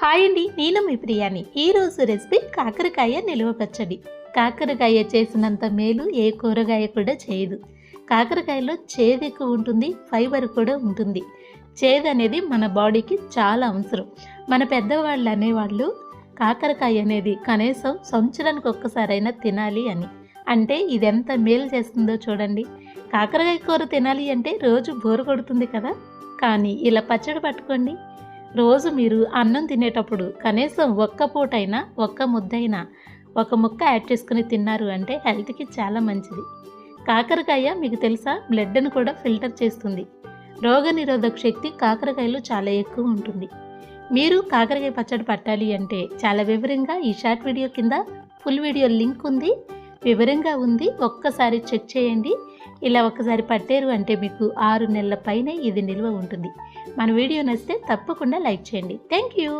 Hi అండి, నేను మీ ప్రియాని. ఈరోజు రెసిపీ కాకరకాయ నిలువ పచ్చడి. కాకరకాయ చేసినంత మేలు ఏ కూరగాయ కూడా చేయదు. కాకరకాయలో చేదు ఎక్కువ ఉంటుంది, ఫైబర్ కూడా ఉంటుంది. చేదు అనేది మన బాడీకి చాలా అవసరం. మన పెద్దవాళ్ళు అనేవాళ్ళు కాకరకాయ అనేది కనీసం సంవత్సరానికి ఒక్కసారైనా తినాలి అని. అంటే ఇది ఎంత మేలు చేస్తుందో చూడండి. కాకరకాయ కూర తినాలి అంటే రోజు బోరు కొడుతుంది కదా, కానీ ఇలా పచ్చడి పట్టుకోండి. రోజు మీరు అన్నం తినేటప్పుడు కనీసం ఒక్క పూటైనా ఒక్క ముద్దైనా ఒక ముక్క యాడ్ చేసుకుని తిన్నారు అంటే హెల్త్కి చాలా మంచిది. కాకరకాయ మీకు తెలుసా, బ్లడ్ని కూడా ఫిల్టర్ చేస్తుంది. రోగనిరోధక శక్తి కాకరకాయలో చాలా ఎక్కువ ఉంటుంది. మీరు కాకరకాయ పచ్చడి పట్టాలి అంటే చాలా వివరంగా ఈ షార్ట్ వీడియో కింద ఫుల్ వీడియో లింక్ ఉంది, వివరంగా ఉంది. ఒక్కసారి చెక్ చేయండి. ఇలా ఒక్కసారి పట్టారు అంటే మీకు 6 నెలల పైనే ఇది నిల్వ ఉంటుంది. మన వీడియో నచ్చితే తప్పకుండా లైక్ చేయండి. Thank you.